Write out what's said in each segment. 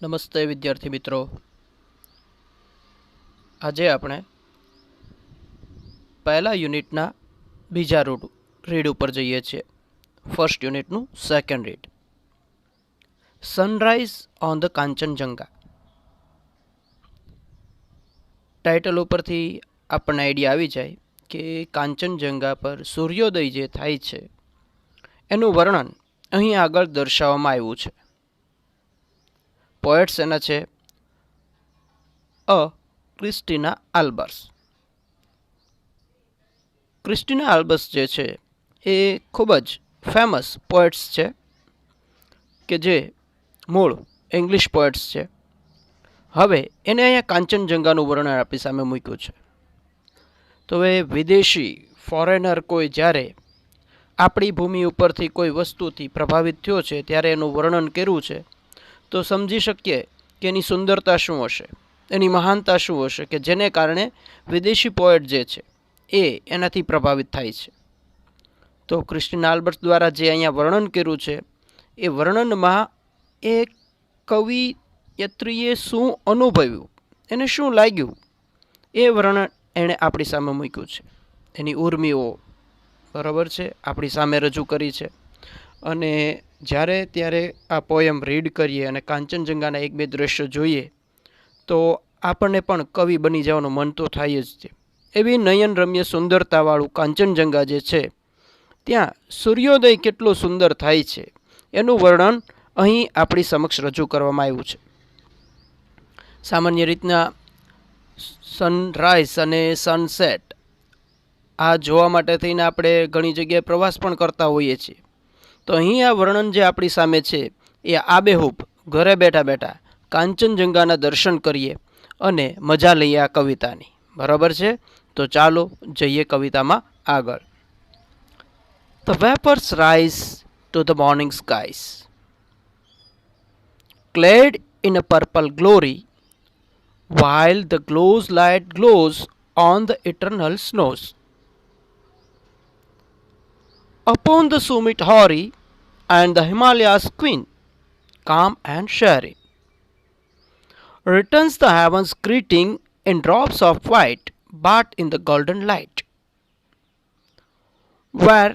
નમસ્તે વિદ્યાર્થી મિત્રો, આજે આપણે પહેલા યુનિટના બીજા રીડ ઉપર જઈએ છીએ. ફર્સ્ટ યુનિટનું second read, sunrise on the Kanchenjunga. Title ઉપરથી આપણને આઈડિયા આવી જાય કે કાંચનજંગા પર સૂર્યોદય જે થાય છે એનું વર્ણન અહીં આગળ દર્શાવવામાં આવ્યું છે. પોએટ્સ એના છે ક્રિસ્ટીના આલ્બર્સ. ક્રિસ્ટીના આલ્બર્સ જે છે એ ખૂબ જ ફેમસ પોએટ્સ છે કે જે મૂળ ઇંગ્લિશ પોએટ્સ છે. હવે એને અહીંયા કાંચનજંગાનું વર્ણન આપણી સામે મૂક્યું છે. તો એ વિદેશી ફોરેનર કોઈ જ્યારે આપણી ભૂમિ ઉપરથી કોઈ વસ્તુથી પ્રભાવિત થયો છે ત્યારે એનું વર્ણન કર્યું છે તો સમજી શકીએ કે એની સુંદરતા શું હશે, એની મહાનતા શું હશે કે જેને કારણે વિદેશી પોએટ જે છે એ એનાથી પ્રભાવિત થાય છે. તો ક્રિસ્ટીના આલ્બર્ટ દ્વારા જે અહીંયા વર્ણન કર્યું છે એ વર્ણનમાં એ કવિયત્રીએ શું અનુભવ્યું, એને શું લાગ્યું, એ વર્ણન એણે આપણી સામે મૂક્યું છે. એની ઉર્મિઓ બરાબર છે આપણી સામે રજૂ કરી છે. અને જ્યારે ત્યારે આ પોયમ રીડ કરીએ અને કાંચનજંગાના એક બે દ્રશ્યો જોઈએ તો આપણને પણ કવિ બની જવાનું મન તો થાય જ છે. એવી નયનરમ્ય સુંદરતાવાળું કાંચનજંગા જે છે ત્યાં સૂર્યોદય કેટલો સુંદર થાય છે એનું વર્ણન અહીં આપણી સમક્ષ રજૂ કરવામાં આવ્યું છે. સામાન્ય રીતના સનરાઈઝ અને સનસેટ આ જોવા માટે થઈને આપણે ઘણી જગ્યાએ પ્રવાસ પણ કરતા હોઈએ છીએ. તો અહીં આ વર્ણન જે આપણી સામે છે એ આબેહૂબ ઘરે બેઠા બેઠા કાંચનજંગાના દર્શન કરીએ અને મજા લઈએ આ કવિતાની. બરાબર છે, તો ચાલો જઈએ કવિતામાં આગળ. The vapors rise to the morning skies, clad in a purple glory, while the glow's light glows on the eternal snows. Upon the summit hoary and the Himalayas queen, calm and sharing, returns the heaven's greeting in drops of white but in the golden light, where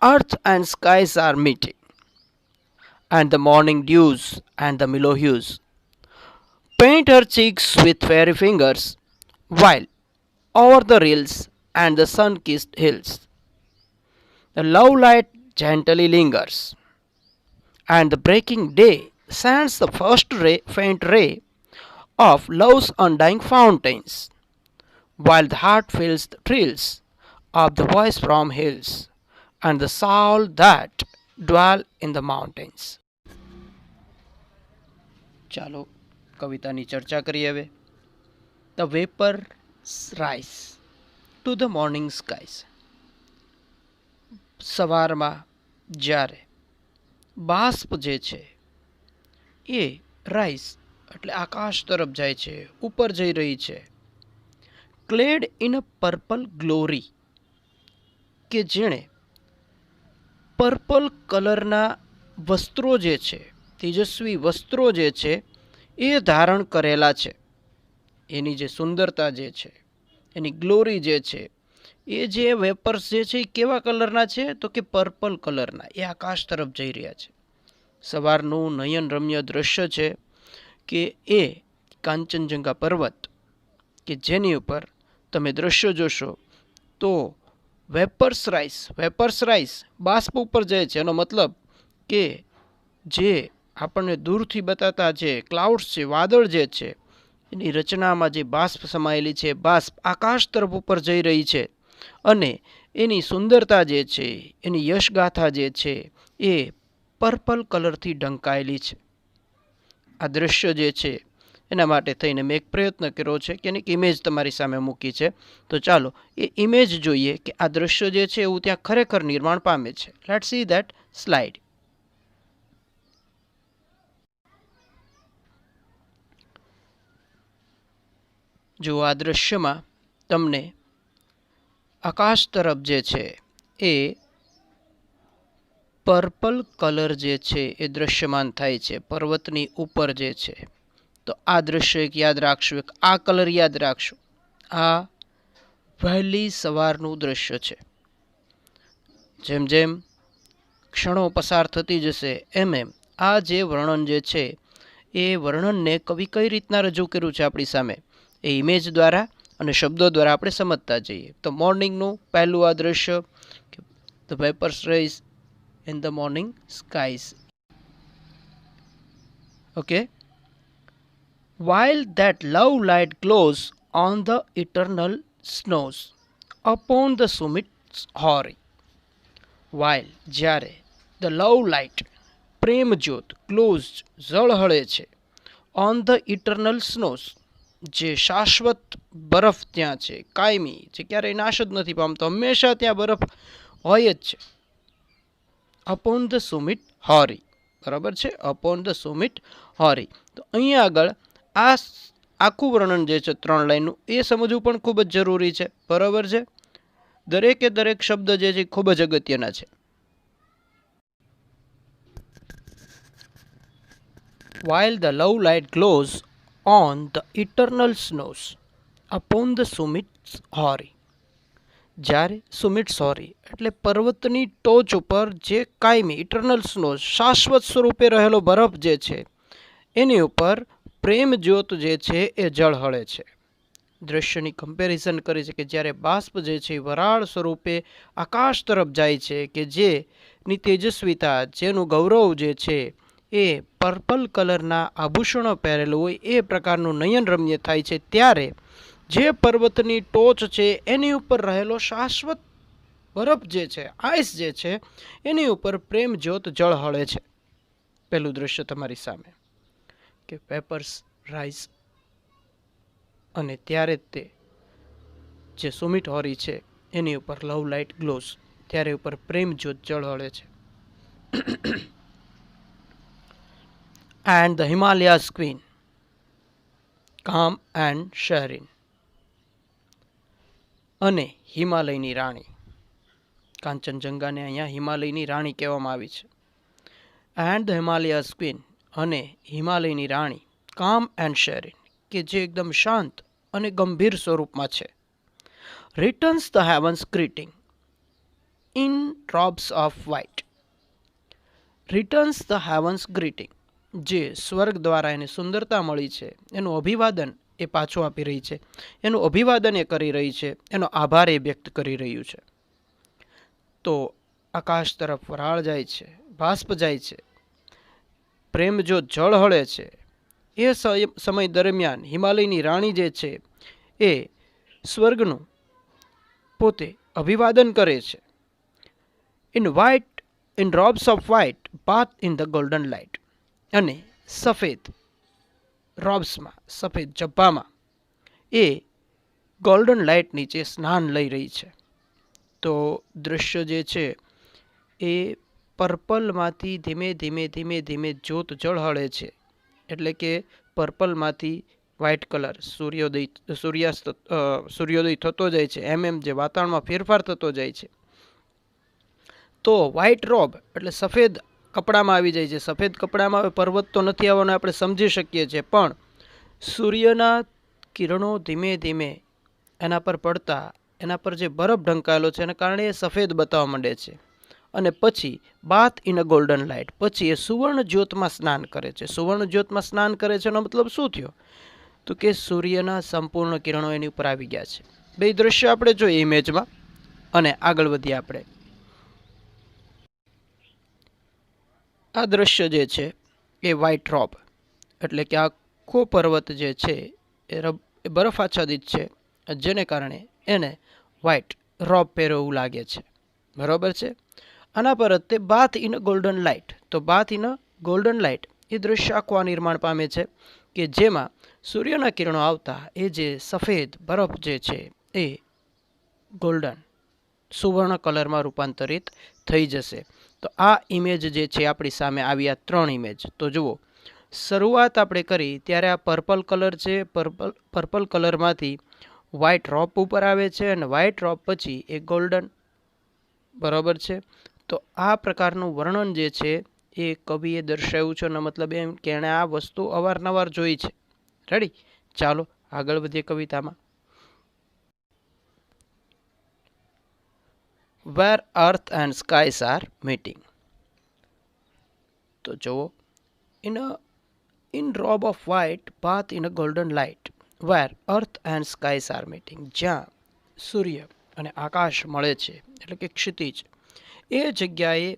earth and skies are meeting, and the morning dews and the mellow hues paint her cheeks with fairy fingers, while over the rills and the sun-kissed hills the love light gently lingers, and the breaking day sends the first faint ray of love's undying fountains, while the heart feels the thrills of the voice from hills and the soul that dwell in the mountains. ચાલો કવિતાની ચર્ચા કરીએ હવે. The vapors rise to the morning skies. સવારમાં જ્યારે બાષ્પ જે છે એ rice એટલે આકાશ તરફ જાય છે, ઉપર જઈ રહી છે. Clad in a purple glory, કે જેણે પર્પલ કલરના વસ્ત્રો જે છે, તેજસ્વી વસ્ત્રો જે છે એ ધારણ કરેલા છે. એની જે સુંદરતા જે છે, એની ગ્લોરી જે છે, એ જે વેપર્સ જે છે એ કેવા કલરના છે તો કે પર્પલ કલરના, એ આકાશ તરફ જઈ રહ્યા છે. સવારનું નયનરમ્ય દ્રશ્ય છે કે એ કાંચનજંગા પર્વત કે જેની ઉપર તમે દ્રશ્યો જોશો તો વેપર્સ રાઈસ બાષ્પ ઉપર જાય છે. એનો મતલબ કે જે આપણને દૂરથી બતાતા જે ક્લાઉડ્સ છે, વાદળ જે છે, એની રચનામાં જે બાષ્પ સમાયેલી છે, બાષ્પ આકાશ તરફ ઉપર જઈ રહી છે અને એની સુંદરતા જે છે, એની યશગાથા જે છે એ પર્પલ કલરથી ઢંકાયેલી છે. આ દ્રશ્ય જે છે એના માટે થઈને મેં એક પ્રયત્ન કર્યો છે કે એની ઇમેજ તમારી સામે મૂકી છે. તો ચાલો એ ઇમેજ જોઈએ કે આ દ્રશ્ય જે છે એવું ત્યાં ખરેખર નિર્માણ પામે છે. Let's see that slide. જો આ દ્રશ્યમાં તમને આકાશ તરફ જે છે એ પર્પલ કલર જે છે એ દ્રશ્યમાન થાય છે પર્વતની ઉપર જે છે. તો આ દ્રશ્ય એક યાદ રાખશું, એક આ કલર યાદ રાખશું. આ વહેલી સવારનું દ્રશ્ય છે. જેમ જેમ ક્ષણો પસાર થતી જશે એમ એમ આ જે વર્ણન જે છે એ વર્ણનને કવિ કઈ રીતના રજૂ કર્યું છે આપણી સામે એ ઇમેજ દ્વારા અને શબ્દો દ્વારા આપણે સમજતા જઈએ. તો મોર્નિંગનું પહેલું આ દ્રશ્ય, the vapours rise in the morning skies. Okay. While that love light glows on the eternal snows upon the summits hoary. While જ્યારે the love light પ્રેમ જ્યોત glows ઝળહળે છે on the eternal snows જે શાશ્વત બરફ ત્યાં છે, કાયમી, જે ક્યારેય નાશ જ નથી પામતો, હંમેશા ત્યાં બરફ હોય જ છે. અપોન ધ સુમિટ હોરી, બરાબર છે, અપોન ધ સુમિટ હોરી. તો અહીંયા આગળ આ આખું વર્ણન જે છે 3 લાઈનનું એ સમજવું પણ ખૂબ જ જરૂરી છે, બરાબર છે. દરેકે દરેક શબ્દ જે છે ખૂબ જ અગત્યના છે. While the love light glows on the eternal snows upon the summits hoary. જ્યારે સુમિટ સોરી એટલે પર્વતની ટોચ ઉપર જે કાયમી ઇટરનલ સ્નો શાશ્વત સ્વરૂપે રહેલો બરફ જે છે એની ઉપર પ્રેમ જ્યોત જે છે એ ઝળહળે છે. દ્રશ્યની કમ્પેરિઝન કરી છે કે જ્યારે બાષ્પ જે છે વરાળ સ્વરૂપે આકાશ તરફ જાય છે કે જેની તેજસ્વીતા, જેનું ગૌરવ જે છે એ પર્પલ કલરના આભૂષણો પહેરેલું હોય એ પ્રકારનું નયનરમ્ય થાય છે, ત્યારે જે પર્વતની ટોચ છે એની ઉપર રહેલો શાશ્વત બરફ જે છે, આઈસ જે છે એની ઉપર પ્રેમ જ્યોત ઝળહળે છે. પહેલું દ્રશ્ય તમારી સામે કે પેપર્સ રાઇઝ અને ત્યારે તે જે સુમિટ હોરી છે એની ઉપર લવ લાઇટ ગ્લોઝ, ત્યારે ઉપર પ્રેમ જ્યોત ઝળહળે છે. And the Himalayas queen calm and serene. અને હિમાલયની રાણી, કાંચનજંગાને અહીંયા હિમાલયની રાણી કહેવામાં આવી છે. એન્ડ ધ હિમાલયાઝ ક્વીન, અને હિમાલયની રાણી કામ એન્ડ શેરિન, કે જે એકદમ શાંત અને ગંભીર સ્વરૂપમાં છે. Returns the heavens greeting in drops of white. Returns the heavens greeting, જે સ્વર્ગ દ્વારા એને સુંદરતા મળી છે એનું અભિવાદન એ પાછું આપી રહી છે, એનું અભિવાદન એ કરી રહી છે, એનો આભાર એ વ્યક્ત કરી રહ્યું છે. તો આકાશ તરફ વરાળ જાય છે, બાષ્પ જાય છે, પ્રેમ જો ઝળહળે છે, એ સમય દરમિયાન હિમાલયની રાણી જે છે એ સ્વર્ગનું પોતે અભિવાદન કરે છે. In white, in drops of white bath in the golden light. અને સફેદ રોબ્સમાં, સફેદ જબ્બામાં એ ગોલ્ડન લાઇટ નીચે સ્નાન લઈ રહી છે. તો દૃશ્ય જે છે એ પર્પલમાંથી ધીમે ધીમે ધીમે ધીમે જ્યોત ઝળહળે છે. એટલે કે પર્પલમાંથી વ્હાઇટ કલર, સૂર્યોદય થતો જાય છે, એમ એમ જે વાતાવરણમાં ફેરફાર થતો જાય છે. તો વ્હાઇટ રોબ એટલે સફેદ કપડામાં આવી જાય છે. સફેદ કપડામાં હવે પર્વત તો નથી આવવાનો આપણે સમજી શકીએ છીએ, પણ સૂર્યના કિરણો ધીમે ધીમે એના પર પડતા એના પર જે બરફ ઢંકાયેલો છે એના કારણે એ સફેદ બતાવવા માંડે છે. અને પછી બાથ ઇન અ ગોલ્ડન લાઇટ, પછી એ સુવર્ણ જ્યોતમાં સ્નાન કરે છે. સુવર્ણ જ્યોતમાં સ્નાન કરે છે એનો મતલબ શું થયો? તો કે સૂર્યના સંપૂર્ણ કિરણો એની ઉપર આવી ગયા છે. બે દ્રશ્ય આપણે જોઈએ ઇમેજમાં અને આગળ વધીએ આપણે. આ દ્રશ્ય જે છે એ વ્હાઇટ રોબ એટલે કે આખો પર્વત જે છે એ બરફ આચ્છાદિત છે, જેને કારણે એને વ્હાઇટ રોબ પહેર્યો એવું લાગે છે, બરાબર છે. આના પર તે બાથ ઇન ગોલ્ડન લાઇટ. તો બાથ ઇન ગોલ્ડન લાઇટ એ દ્રશ્ય આખું આ નિર્માણ પામે છે કે જેમાં સૂર્યના કિરણો આવતા એ જે સફેદ બરફ જે છે એ ગોલ્ડન સુવર્ણ કલરમાં રૂપાંતરિત થઈ જશે. તો આ ઇમેજ જે છે આપણી સામે આવી, આ 3 ઇમેજ. તો જુઓ, શરૂઆત આપણે કરી ત્યારે આ પર્પલ કલર છે, પર્પલ કલરમાંથી વ્હાઇટ રોપ ઉપર આવે છે અને વ્હાઇટ રોપ પછી એ ગોલ્ડન, બરાબર છે, તો આ પ્રકારનું વર્ણન જે છે એ કવિએ દર્શાવ્યું છે, અને મતલબ એમ કે એણે આ વસ્તુ અવારનવાર જોઈ છે. રેડી, ચાલો આગળ વધીએ કવિતામાં. Where earth and skies are meeting. તો જુઓ, in robe of white bath in a golden light, where earth and skies are meeting. જ્યાં સૂર્ય અને આકાશ મળે છે, એટલે કે ક્ષિતિજ, એ જગ્યાએ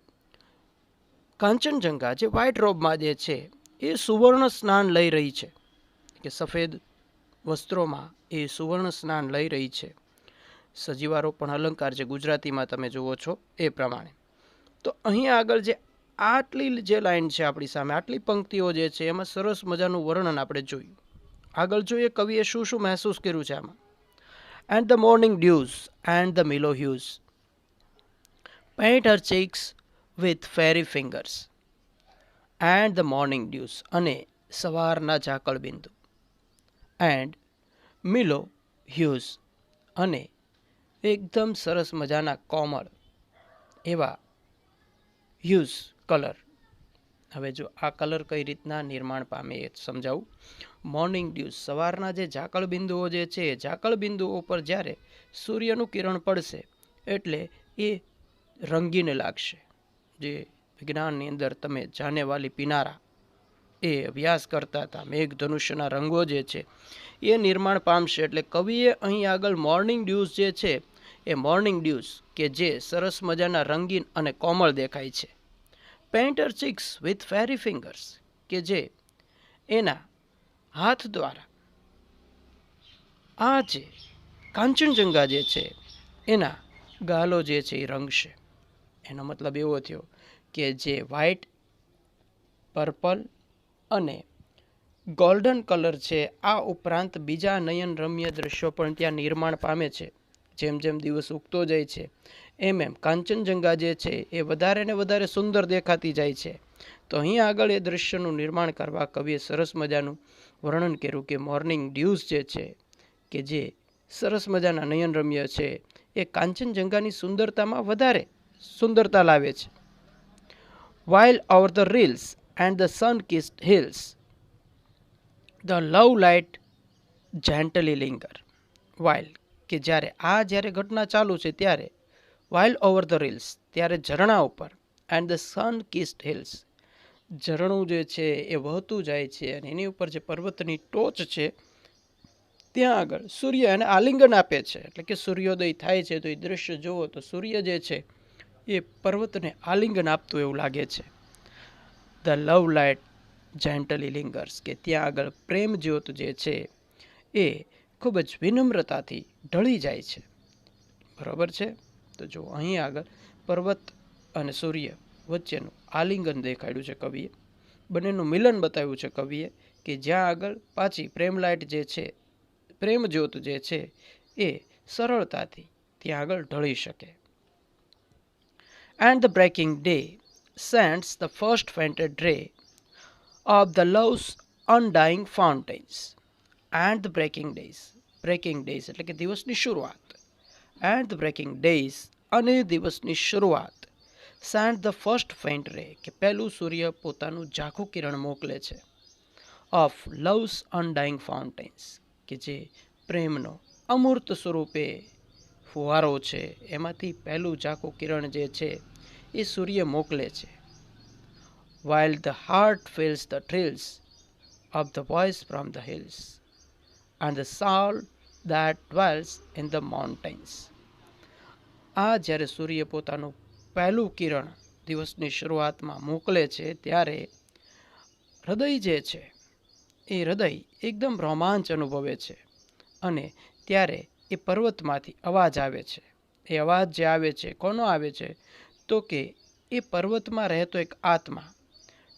કાંચનજંઘા જે વ્હાઇટ રોબમાં જે છે એ સુવર્ણ સ્નાન લઈ રહી છે, કે સફેદ વસ્ત્રોમાં એ સુવર્ણ સ્નાન લઈ રહી છે. સજીવારોપણ અલંકાર જે ગુજરાતીમાં તમે જુઓ છો એ પ્રમાણે. તો અહીંયા આગળ જે આટલી જે લાઈન છે આપણી સામે, આટલી પંક્તિઓ જે છે એમાં સરસ મજાનું વર્ણન આપણે જોયું. આગળ જોઈએ કવિએ શું શું મહેસૂસ કર્યું છે આમાં. And the morning dews and the mellow hues paint her cheeks with fairy fingers. And the morning dews, અને સવારના ઝાકળ બિંદુ. એન્ડ મિલો હ્યુઝ, અને એકદમ સરસ મજાના કોમળ એવા હ્યુઝ કલર. હવે જો આ કલર કઈ રીતના નિર્માણ પામે એ સમજાવું. મોર્નિંગ ડ્યુઝ, સવારના જે ઝાકળ બિંદુઓ જે છે, ઝાકળ બિંદુઓ પર જ્યારે સૂર્યનું કિરણ પડશે એટલે એ રંગીન લાગશે. જે વિજ્ઞાનની અંદર તમે જાનેવાલી પિનારા એ અભ્યાસ કરતા હતા, મેઘધનુષ્યના રંગો જે છે એ નિર્માણ પામશે. એટલે કવિએ અહીં આગળ મોર્નિંગ ડ્યુઝ જે છે એ મોર્નિંગ ડ્યુઝ કે જે સરસ મજાના રંગીન અને કોમળ દેખાય છે. Painter cheeks with fairy fingers, કે જે એના હાથ દ્વારા આ જે કાંચનજંઘા જે છે એના ગાલો જે છે એ રંગશે. એનો મતલબ એવો થયો કે જે વ્હાઇટ, પર્પલ અને ગોલ્ડન કલર છે, આ ઉપરાંત બીજા નયનરમ્ય દ્રશ્યો પણ ત્યાં નિર્માણ પામે છે. જેમ જેમ દિવસ ઉગતો જાય છે એમ એમ કાંચનજંઘા જે છે એ વધારે ને વધારે સુંદર દેખાતી જાય છે. તો અહીં આગળ એ દ્રશ્યનું નિર્માણ કરવા કવિએ સરસ મજાનું વર્ણન કર્યું કે મોર્નિંગ ડ્યુઝ જે છે કે જે સરસ મજાના નયનરમ્ય છે એ કાંચનજંઘાની સુંદરતામાં વધારે સુંદરતા લાવે છે. While over the rills and the sun-kissed hills, the love light gently linger. While, કે જ્યારે ઘટના ચાલુ છે ત્યારે, while over the rills, ત્યારે ઝરણા ઉપર, and the sun-kissed hills, ઝરણું જે છે એ વહતું જાય છે અને એની ઉપર જે પર્વતની ટોચ છે ત્યાં આગળ સૂર્ય એને આલિંગન આપે છે. એટલે કે સૂર્યોદય થાય છે તો એ દૃશ્ય જુઓ તો સૂર્ય જે છે એ પર્વતને આલિંગન આપતું એવું લાગે છે. The love light gently lingers, કે ત્યાં આગળ પ્રેમ જ્યોત જે છે એ ખૂબ જ વિનમ્રતાથી ઢળી જાય છે. બરાબર છે. તો જો અહીં આગળ પર્વત અને સૂર્ય વચ્ચેનું આલિંગન દેખાડ્યું છે કવિએ, બંનેનું મિલન બતાવ્યું છે કવિએ, કે જ્યાં આગળ પાછી પ્રેમ લાઇટ જે છે, પ્રેમ જ્યોત જે છે એ સરળતાથી ત્યાં આગળ ઢળી શકે. And the breaking day sends the first fainted ray of the love's undying fountains. And the breaking days એટલે કે દિવસની શરૂઆત. And the breaking days, અને દિવસની શરૂઆત. send the first faint ray, કે પહેલું સૂર્ય પોતાનું ઝાખું કિરણ મોકલે છે. of love's undying fountains, કે જે પ્રેમનો અમૂર્ત સ્વરૂપે ફુવારો છે એમાંથી પહેલું ઝાખું કિરણ જે છે એ સૂર્ય મોકલે છે. while the heart feels the thrills of the voice from the hills and the soul that dwells in the mountains. આ જ્યારે સૂર્ય પોતાનું પહેલું કિરણ દિવસની શરૂઆતમાં મોકલે છે ત્યારે હૃદય જે છે એ હૃદય એકદમ રોમાંચ અનુભવે છે. અને ત્યારે એ પર્વતમાંથી અવાજ આવે છે. એ અવાજ જે આવે છે કોનો આવે છે તો કે એ પર્વતમાં રહેતો એક આત્મા,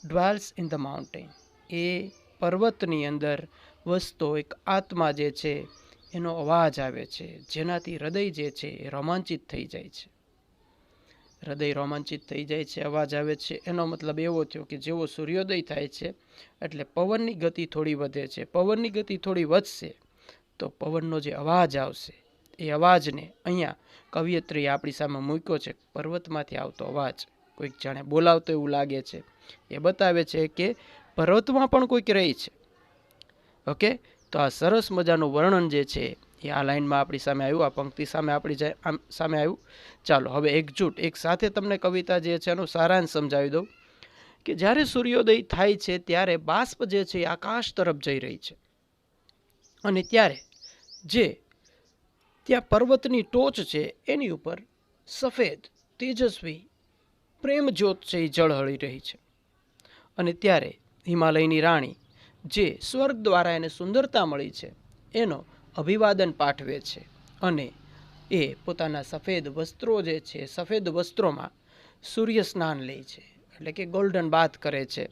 ડ્વેલ્સ ઇન ધ માઉન્ટેન, એ પર્વતની અંદર વસતો એક આત્મા જે છે એનો અવાજ આવે છે, જેનાથી હૃદય જે છે એ રોમાંચિત થઈ જાય છે. હૃદય રોમાંચિત થઈ જાય છે, અવાજ આવે છે. એનો મતલબ એવો થયો કે જેવો સૂર્યોદય થાય છે એટલે પવનની ગતિ થોડી વધે છે. પવનની ગતિ થોડી વધશે તો પવનનો જે અવાજ આવશે એ અવાજને અહીંયા કવિયત્રીએ આપણી સામે મૂક્યો છે. પર્વતમાંથી આવતો અવાજ કોઈક જાણે બોલાવતો એવું લાગે છે. એ બતાવે છે કે પર્વતમાં પણ કોઈક રહે છે. ઓકે, તો આ સરસ મજાનું વર્ણન જે છે એ આ લાઈનમાં આપણી સામે આવ્યું, આ પંક્તિ સામે આપણી સામે આવ્યું. ચાલો હવે એકજૂટ એક સાથે તમને કવિતા જે છે એનો સારાંશ સમજાવી દઉં કે જ્યારે સૂર્યોદય થાય છે ત્યારે બાષ્પ જે છે એ આકાશ તરફ જઈ રહી છે, અને ત્યારે જે ત્યાં પર્વતની ટોચ છે એની ઉપર સફેદ તેજસ્વી પ્રેમ જ્યોત છે એ ઝળહળી રહી છે. અને ત્યારે હિમાલયની રાણી જે સ્વર્ગ દ્વારા એને સુંદરતા મળી છે એનો અભિવાદન પાઠવે છે, અને એ પોતાના સફેદ વસ્ત્રો જે છે સફેદ વસ્ત્રોમાં સૂર્ય સ્નાન લે છે, એટલે કે ગોલ્ડન બાથ કરે છે.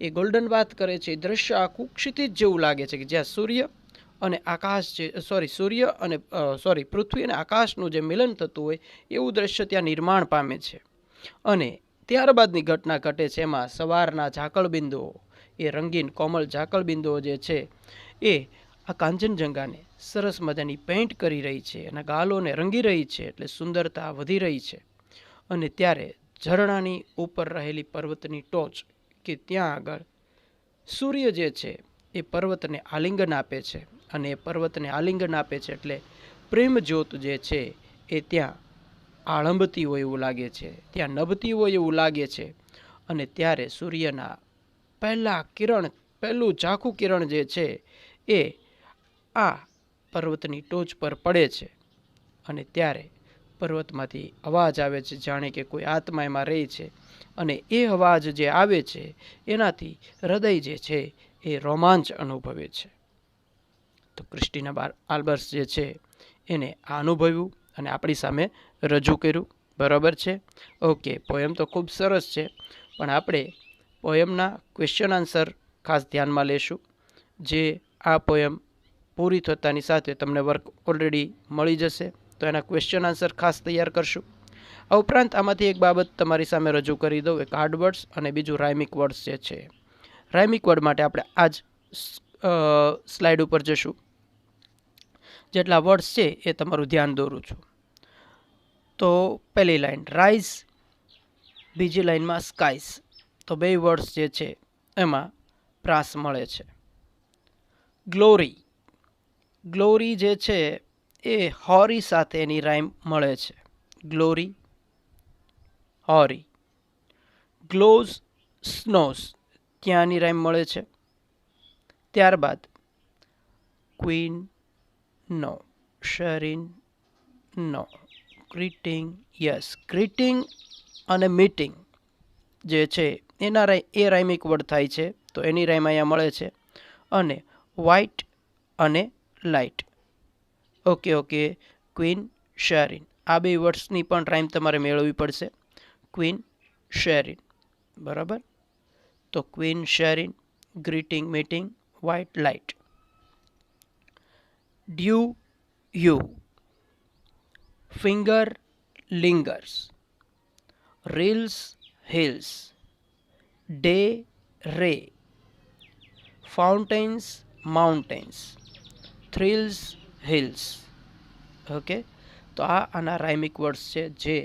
એ ગોલ્ડન બાથ કરે છે એ દ્રશ્ય આખું ક્ષિતિજ જેવું લાગે છે કે જ્યાં સૂર્ય અને આકાશ જે પૃથ્વી અને આકાશનું જે મિલન થતું હોય એવું દ્રશ્ય ત્યાં નિર્માણ પામે છે. અને ત્યારબાદની ઘટના ઘટે છે એમાં સવારના ઝાકળબિંદુઓ, એ રંગીન કોમળ ઝાકળબિંદુઓ જે છે એ આ કાંચનજંઘાને સરસ મજાની પેઇન્ટ કરી રહી છે, અને ગાલોને રંગી રહી છે, એટલે સુંદરતા વધી રહી છે. અને ત્યારે ઝરણાની ઉપર રહેલી પર્વતની ટોચ કે ત્યાં આગળ સૂર્ય જે છે એ પર્વતને આલિંગન આપે છે, અને એ પર્વતને આલિંગન આપે છે એટલે પ્રેમ જ્યોત જે છે એ ત્યાં આળંબતી હોય એવું લાગે છે, ત્યાં નભતી હોય એવું લાગે છે. અને ત્યારે સૂર્યના પહેલું ઝાંખું કિરણ જે છે એ આ પર્વતની ટોચ પર પડે છે, અને ત્યારે પર્વતમાંથી અવાજ આવે છે જાણે કે કોઈ આત્મા એમાં રહે છે. અને એ અવાજ જે આવે છે એનાથી હૃદય જે છે એ રોમાંચ અનુભવે છે. તો ક્રિસ્ટીના આલ્બર્સ જે છે એને આ અનુભવ્યું અને આપણી સામે રજૂ કર્યું. બરાબર છે? ઓકે, પોયમ તો ખૂબ સરસ છે, પણ આપણે પોયમના ક્વેશ્ચન આન્સર ખાસ ધ્યાનમાં લેશું. જે આ પોયમ પૂરી થતાની સાથે તમને વર્ક ઓલરેડી મળી જશે, તો એના ક્વેશ્ચન આન્સર ખાસ તૈયાર કરશું. આ ઉપરાંત આમાંથી એક બાબત તમારી સામે રજૂ કરી દઉં, એક હાર્ડ વર્ડ્સ અને બીજું રાયમિક વર્ડ્સ જે છે. રાયમિક વર્ડ માટે આપણે આ જ સ્લાઇડ ઉપર જશું. જેટલા વર્ડ્સ છે એ તમારું ધ્યાન દોરું છું. તો પહેલી લાઈન રાઇઝ, બીજી લાઈનમાં સ્કાઈસ. તો બે વર્ડ્સ જે છે એમાં પ્રાસ મળે છે. ગ્લોરી, ગ્લોરી જે છે એ હોરી સાથે એની રાઇમ મળે છે. Glory, hoary. ગ્લોઝ, સ્નોઝ, ત્યાંની રાઇમ મળે છે. ત્યારબાદ queen, no. Serene, no. Greeting, yes. Greeting અને મીટિંગ જે છે એના એ રાઇમિક વર્ડ થાય છે, તો એની રાઇમ અહીંયા મળે છે. અને વ્હાઇટ અને લાઇટ. ઓકે, ક્વીન, શેરિન, આ બે વર્ડ્સની પણ રાઇમ તમારે મેળવવી પડશે. ક્વીન, શેરિન, બરાબર. તો queen, sharing, greeting, meeting, white, light. Dew, you. Finger, lingers. Reels, hills. Day, ray. Fountains, mountains. Thrills, hills. Okay, તો આના રાઇમિક વર્ડ્સ છે જે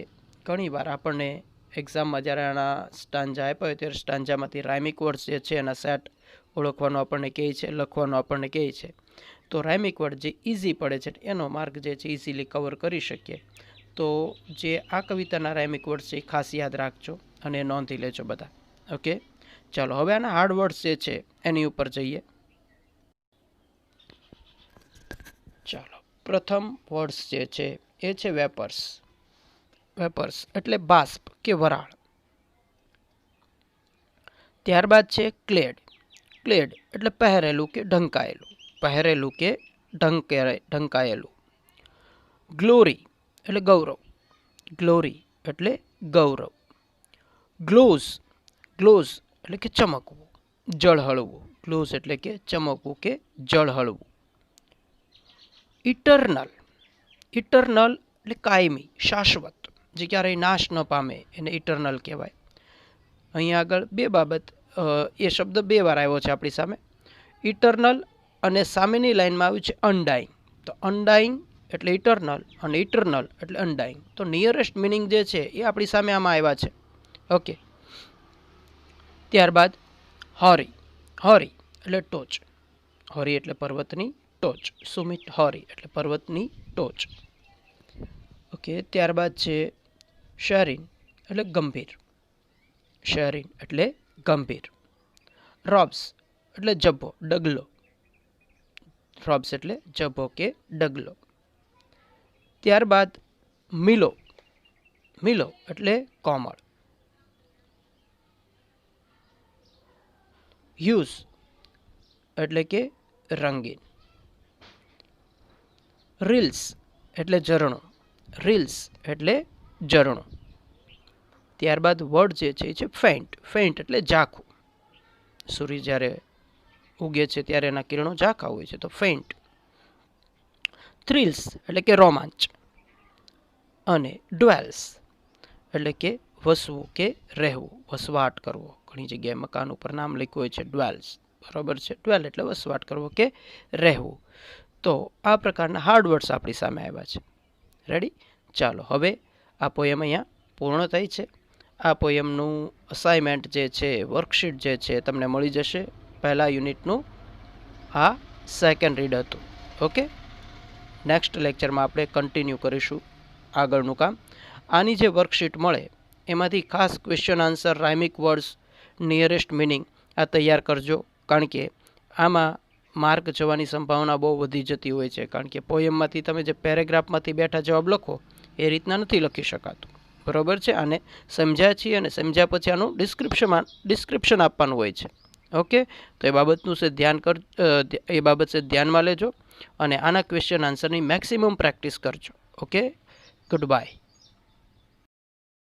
ઘણીવાર આપણને એક્ઝામમાં જ્યારે આના સ્ટાન્જા આપ્યા હોય ત્યારે સ્ટાન્જામાંથી રાઇમિક વર્ડ્સ જે છે એના સેટ ઓળખવાનો આપણને કહે છે, લખવાનો આપણને કહે છે. તો રાઇમિક વર્ડ જે ઇઝી પડે છે એનો માર્ક જે છે ઇઝીલી કવર કરી શકીએ. તો જે આ કવિતાના રાઇમિક વર્ડ્સ છે એ ખાસ યાદ રાખજો અને નોંધી લેજો બધા. ઓકે, ચાલો હવે આના હાર્ડ વર્ડ્સ જે છે એની ઉપર જઈએ. ચાલો, પ્રથમ વર્ડ્સ જે છે એ છે વેપર્સ. વેપર્સ એટલે બાષ્પ કે વરાળ. ત્યારબાદ છે ક્લેડ. ક્લેડ એટલે પહેરેલું કે ઢંકાયેલું. પહેરેલું કે ઢંકાયેલું. ગ્લોરી એટલે ગૌરવ. ગ્લોરી એટલે ગૌરવ. ગ્લોઝ, ગ્લોઝ એટલે કે ચમકવું, ઝળહળવું. ગ્લોઝ એટલે કે ચમકવું કે ઝળહળવું. ઇટરનલ, ઇટરનલ એટલે કાયમી, શાશ્વત, જે ક્યારેય નાશ ન પામે એને ઇટરનલ કહેવાય. અહીંયા આગળ બે બાબત, એ શબ્દ બે વાર આવ્યો છે આપણી સામે. ઇટરનલ અને સામેની લાઈનમાં આવ્યું છે અનડાઈંગ. તો અનડાઈંગ એટલે ઇટરનલ અને ઇટરનલ એટલે અનડાઈંગ. તો નિયરેસ્ટ મિનિંગ જે છે એ આપણી સામે આમાં આવ્યા છે. ઓકે, ત્યારબાદ હોરી. હોરી એટલે ટોચ. હોરી એટલે પર્વતની ટોચ. સુમિત હોરી એટલે પર્વતની ટોચ. ઓકે, ત્યારબાદ છે શરીન એટલે ગંભીર. શરીન એટલે ગંભીર. રોબ્સ એટલે જબ્બો, ડગલો. રોબ્સ એટલે જબ્બો કે ડગલો. ત્યારબાદ મિલો. મિલો એટલે કોમળ. હ્યુઝ એટલે કે રંગીન. રીલ્સ એટલે ઝરણું. રીલ્સ એટલે ઝરણું. ત્યારબાદ વર્ડ જે છે એ છે ફેન્ટ. ફેન્ટ એટલે ઝાંખું. સૂર્ય જ્યારે ઉગે છે ત્યારે એના કિરણો ઝાંખા હોય છે, તો ફેન્ટ. થ્રિલ્સ એટલે કે રોમાંચ. અને ડ્વેલ્સ એટલે કે વસવું કે રહેવું, વસવાટ કરવો. ઘણી જગ્યાએ મકાન ઉપર નામ લખ્યું હોય છે ડ્વેલ્સ, બરાબર છે. ડ્વેલ એટલે વસવાટ કરવો કે રહેવું. તો આ પ્રકારના હાર્ડ વર્ડ્સ આપણી સામે આવ્યા છે. રેડી? ચાલો, હવે આ પોયમ અહીંયા પૂર્ણ થઈ છે. આ પોયમનું અસાઇનમેન્ટ જે છે, વર્કશીટ જે છે, તમને મળી જશે. પહેલા યુનિટનું આ સેકન્ડ રીડ હતું. ઓકે, નેક્સ્ટ લેક્ચરમાં આપણે કન્ટિન્યુ કરીશું આગળનું કામ. આની જે વર્કશીટ મળે એમાંથી ખાસ question answer, rhyming words, nearest meaning આ તૈયાર કરજો. કારણ કે આમાં માર્ક જવાની સંભાવના બહુ વધી જતી હોય છે. કારણ કે પોયમમાંથી તમે જે પેરેગ્રાફમાંથી બેઠા જવાબ લખો એ રીતના નથી લખી શકાતું, બરાબર છે. આને સમજ્યા છીએ અને સમજ્યા પછી આનું ડિસ્ક્રિપ્શન આપવાનું હોય છે. ઓકે, તો એ બાબતનું છે એ બાબત છે ધ્યાનમાં લેજો અને આના ક્વેશ્ચન આન્સરની મેક્સિમમ પ્રેક્ટિસ કરજો. Okay, good bye.